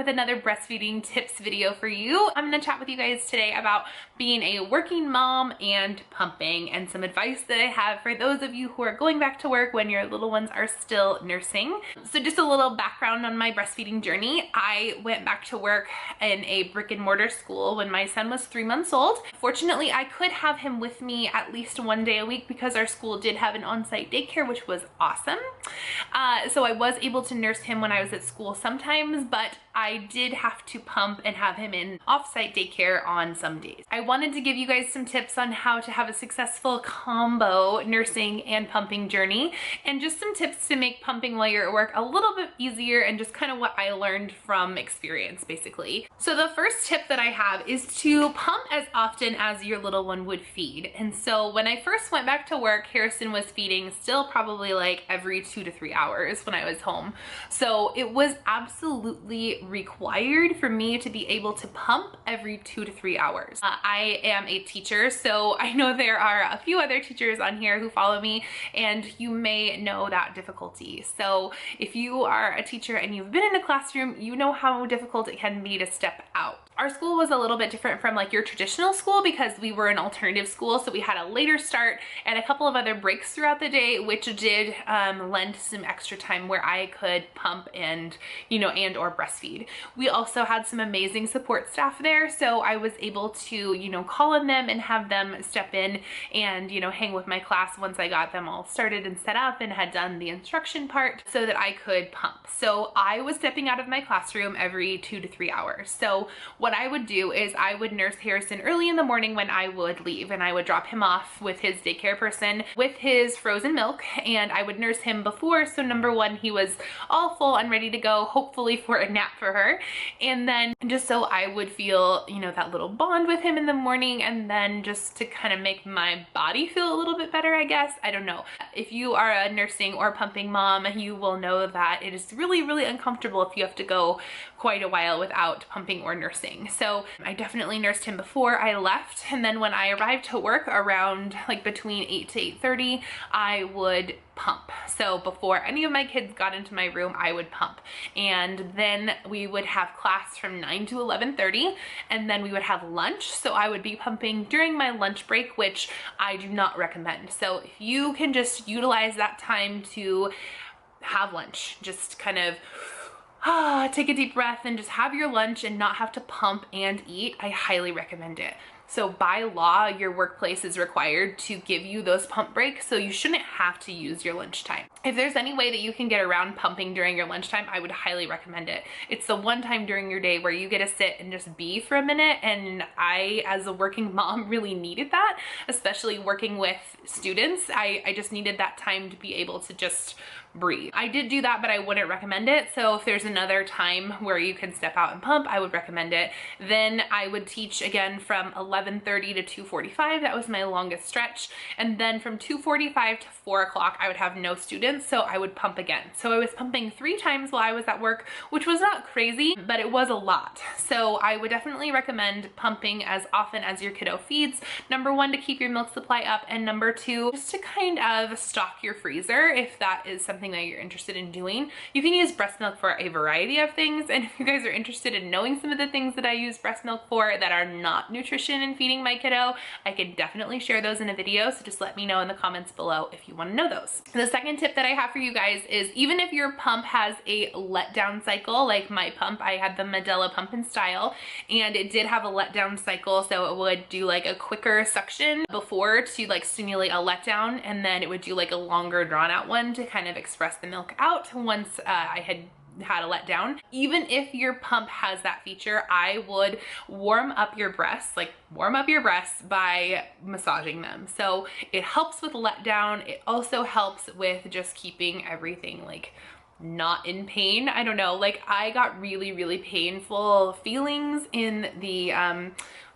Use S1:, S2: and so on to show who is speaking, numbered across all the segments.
S1: with another breastfeeding tips video for you. I'm gonna chat with you guys today about being a working mom and pumping and some advice that I have for those of you who are going back to work when your little ones are still nursing. So just a little background on my breastfeeding journey. I went back to work in a brick and mortar school when my son was 3 months old. Fortunately, I could have him with me at least one day a week because our school did have an on-site daycare, which was awesome. So I was able to nurse him when I was at school sometimes, but I did have to pump and have him in off-site daycare on some days. I wanted to give you guys some tips on how to have a successful combo nursing and pumping journey, and just some tips to make pumping while you're at work a little bit easier, and just kind of what I learned from experience basically. So the first tip that I have is to pump as often as your little one would feed. And so when I first went back to work, Harrison was feeding still probably like every 2 to 3 hours when I was home. So it was absolutely required for me to be able to pump every 2 to 3 hours. I am a teacher, so I know there are a few other teachers on here who follow me, and you may know that difficulty. So if you are a teacher and you've been in a classroom, you know how difficult it can be to step out. Our school was a little bit different from like your traditional school because we were an alternative school, so we had a later start and a couple of other breaks throughout the day, which did lend some extra time where I could pump and, you know, and or breastfeed. We also had some amazing support staff there, so I was able to, you know, call on them and have them step in and, you know, hang with my class once I got them all started and set up and had done the instruction part so that I could pump. So I was stepping out of my classroom every 2 to 3 hours. So what I would do is I would nurse Harrison early in the morning when I would leave, and I would drop him off with his daycare person with his frozen milk, and I would nurse him before, so number one, he was all full and ready to go, hopefully for a nap for her, and then just so I would feel, you know, that little bond with him in the morning, and then just to kind of make my body feel a little bit better, I guess. I don't know. If you are a nursing or pumping mom, you will know that it is really, really uncomfortable if you have to go quite a while without pumping or nursing. So I definitely nursed him before I left, and then when I arrived to work around like between 8 to 8:30, I would pump. So before any of my kids got into my room, I would pump, and then we would have class from 9 to 11:30, and then we would have lunch. So I would be pumping during my lunch break, which I do not recommend. So if you can just utilize that time to have lunch, just kind of take a deep breath and just have your lunch and not have to pump and eat, I highly recommend it. So by law, your workplace is required to give you those pump breaks, so you shouldn't have to use your lunchtime. If there's any way that you can get around pumping during your lunchtime, I would highly recommend it. It's the one time during your day where you get to sit and just be for a minute, and I, as a working mom, really needed that, especially working with students. I just needed that time to be able to just breathe. I did do that, but I wouldn't recommend it. So if there's another time where you can step out and pump, I would recommend it. Then I would teach again from 11:30 to 2:45. That was my longest stretch. And then from 2:45 to 4 o'clock, I would have no students, so I would pump again. So I was pumping 3 times while I was at work, which was not crazy, but it was a lot. So I would definitely recommend pumping as often as your kiddo feeds. Number one, to keep your milk supply up, and number two, just to kind of stock your freezer if that is something that you're interested in doing. You can use breast milk for a variety of things, and if you guys are interested in knowing some of the things that I use breast milk for that are not nutrition and feeding my kiddo, I can definitely share those in a video, so just let me know in the comments below if you want to know those. The second tip that I have for you guys is, even if your pump has a letdown cycle, like my pump, I had the MEDELA pump and style, and it did have a letdown cycle, so it would do like a quicker suction before to like stimulate a letdown, and then it would do like a longer drawn out one to kind of express the milk out once I had a letdown. Even if your pump has that feature, I would warm up your breasts, like warm up your breasts by massaging them. So it helps with letdown. It also helps with just keeping everything like not in pain. I don't know, like I got really, really painful feelings in the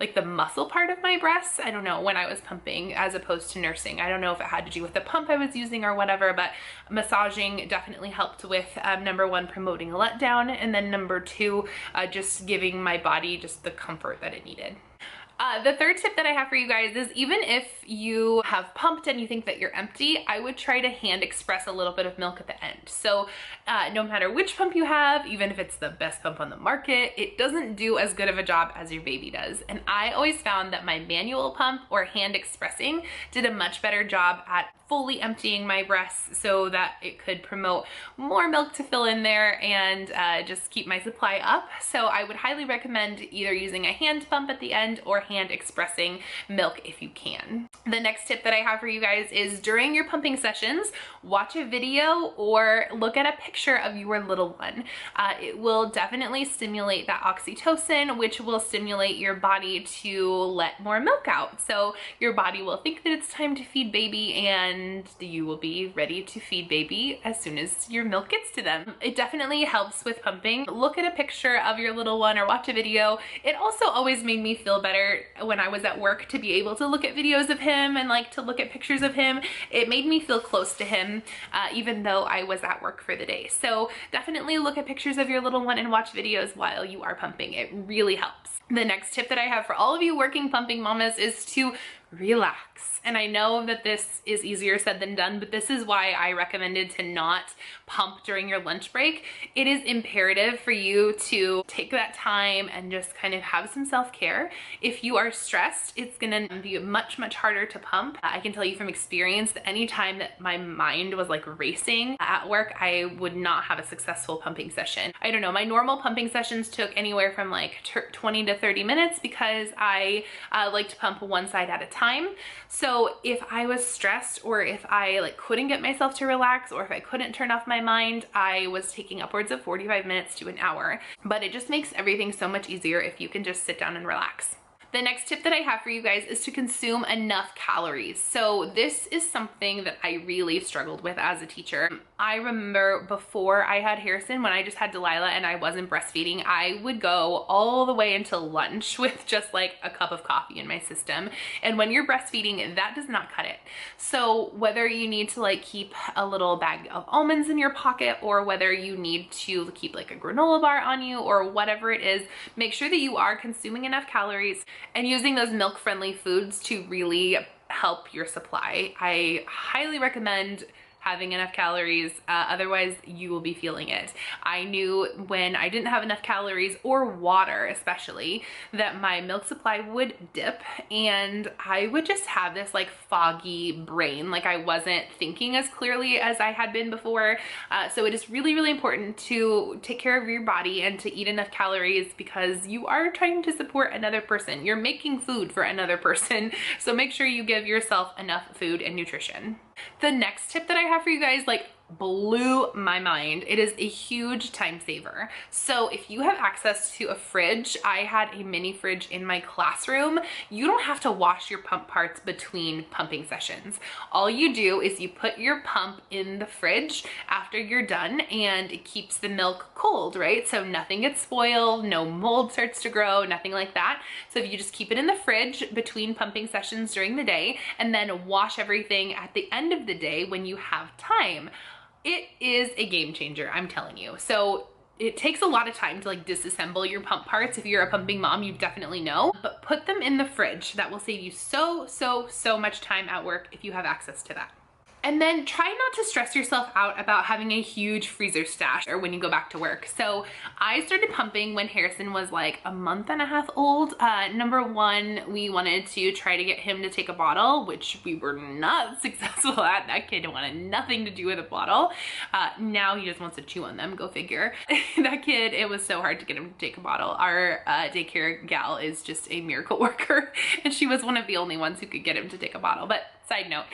S1: like the muscle part of my breasts, I don't know, when I was pumping as opposed to nursing. I don't know if it had to do with the pump I was using or whatever, but massaging definitely helped with number one, promoting a letdown, and then number two, just giving my body just the comfort that it needed. The third tip that I have for you guys is, even if you have pumped and you think that you're empty, I would try to hand express a little bit of milk at the end. So no matter which pump you have, even if it's the best pump on the market, it doesn't do as good of a job as your baby does. And I always found that my manual pump or hand expressing did a much better job at fully emptying my breasts so that it could promote more milk to fill in there and just keep my supply up. So I would highly recommend either using a hand pump at the end or hand expressing milk if you can. The next tip that I have for you guys is, during your pumping sessions, watch a video or look at a picture of your little one. It will definitely stimulate that oxytocin, which will stimulate your body to let more milk out. So your body will think that it's time to feed baby, and you will be ready to feed baby as soon as your milk gets to them. It definitely helps with pumping. Look at a picture of your little one or watch a video. It also always made me feel better when I was at work to be able to look at videos of him and like to look at pictures of him. It made me feel close to him even though I was at work for the day. So definitely look at pictures of your little one and watch videos while you are pumping. It really helps. The next tip that I have for all of you working pumping mamas is to relax. And I know that this is easier said than done, but this is why I recommended to not pump during your lunch break. It is imperative for you to take that time and just kind of have some self-care. If you are stressed, it's gonna be much, much harder to pump. I can tell you from experience that any time that my mind was like racing at work, I would not have a successful pumping session. I don't know, my normal pumping sessions took anywhere from like 20 to 30 minutes because I like to pump one side at a time. So if I was stressed, or if I like couldn't get myself to relax, or if I couldn't turn off my mind, I was taking upwards of 45 minutes to an hour. But it just makes everything so much easier if you can just sit down and relax. The next tip that I have for you guys is to consume enough calories. So this is something that I really struggled with as a teacher. I remember before I had Harrison, when I just had Delilah and I wasn't breastfeeding, I would go all the way until lunch with just like a cup of coffee in my system. And when you're breastfeeding, that does not cut it. So whether you need to like keep a little bag of almonds in your pocket, or whether you need to keep like a granola bar on you, or whatever it is, make sure that you are consuming enough calories and using those milk-friendly foods to really help your supply. I highly recommend having enough calories, otherwise you will be feeling it. I knew when I didn't have enough calories, or water especially, that my milk supply would dip and I would just have this like foggy brain, like I wasn't thinking as clearly as I had been before. So it is really, really important to take care of your body and to eat enough calories, because you are trying to support another person. You're making food for another person, so make sure you give yourself enough food and nutrition. The next tip that I have for you guys like blew my mind. It is a huge time saver. So if you have access to a fridge, I had a mini fridge in my classroom. You don't have to wash your pump parts between pumping sessions. All you do is you put your pump in the fridge after you're done, and it keeps the milk cold, right? So nothing gets spoiled, no mold starts to grow, nothing like that. So if you just keep it in the fridge between pumping sessions during the day, and then wash everything at the end of the day when you have time, it is a game changer, I'm telling you. So it takes a lot of time to like disassemble your pump parts. If you're a pumping mom, you definitely know, but put them in the fridge. That will save you so much time at work if you have access to that. And then try not to stress yourself out about having a huge freezer stash or when you go back to work. So I started pumping when Harrison was like a month and a half old. Number one, we wanted to try to get him to take a bottle, which we were not successful at. That kid wanted nothing to do with a bottle. Now he just wants to chew on them, go figure. That kid, it was so hard to get him to take a bottle. Our daycare gal is just a miracle worker, and she was one of the only ones who could get him to take a bottle. But side note,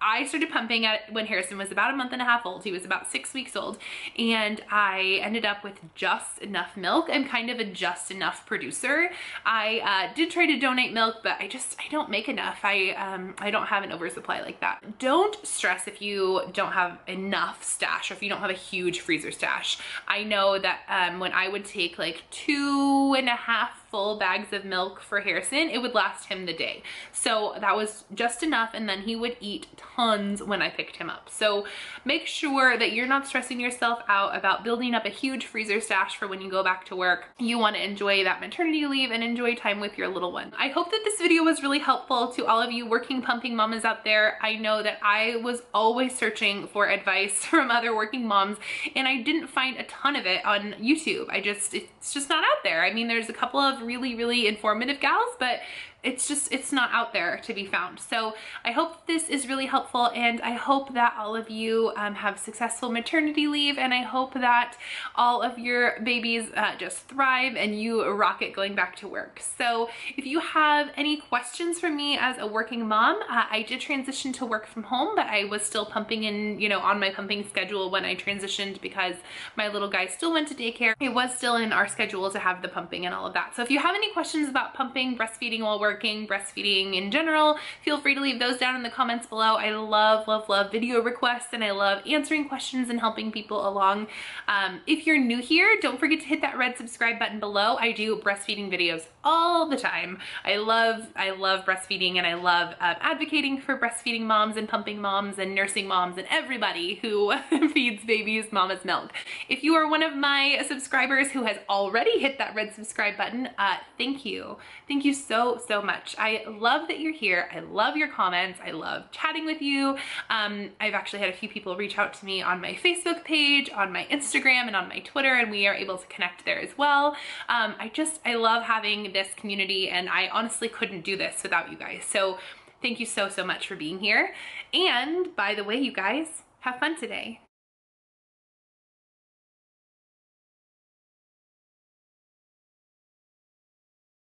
S1: I started pumping when Harrison was about a month and a half old. He was about 6 weeks old, and I ended up with just enough milk. I'm kind of a just enough producer. I did try to donate milk, but I don't make enough. I don't have an oversupply like that. Don't stress if you don't have enough stash, or if you don't have a huge freezer stash. I know that when I would take like 2.5 full bags of milk for Harrison, it would last him the day. So that was just enough, and then he would eat tons when I picked him up. So make sure that you're not stressing yourself out about building up a huge freezer stash for when you go back to work. You want to enjoy that maternity leave and enjoy time with your little one. I hope that this video was really helpful to all of you working pumping mamas out there. I know that I was always searching for advice from other working moms, and I didn't find a ton of it on YouTube. It's just not out there. I mean, there's a couple of really informative gals, but it's not out there to be found. So I hope this is really helpful, and I hope that all of you have successful maternity leave, and I hope that all of your babies just thrive and you rock it going back to work. So if you have any questions for me as a working mom, I did transition to work from home, but I was still pumping in, you know, on my pumping schedule when I transitioned because my little guy still went to daycare. It was still in our schedule to have the pumping and all of that. So if you have any questions about pumping, breastfeeding while working, breastfeeding in general, feel free to leave those down in the comments below. I love video requests, and I love answering questions and helping people along. If you're new here, don't forget to hit that red subscribe button below. I do breastfeeding videos all the time. I love breastfeeding, and I love advocating for breastfeeding moms and pumping moms and nursing moms and everybody who feeds babies mama's milk. If you are one of my subscribers who has already hit that red subscribe button, thank you. Thank you so much. I love that you're here. I love your comments. I love chatting with you. I've actually had a few people reach out to me on my Facebook page, on my Instagram, and on my Twitter, and we are able to connect there as well. I love having this community, and I honestly couldn't do this without you guys. So thank you so much for being here. And by the way, you guys, have fun today.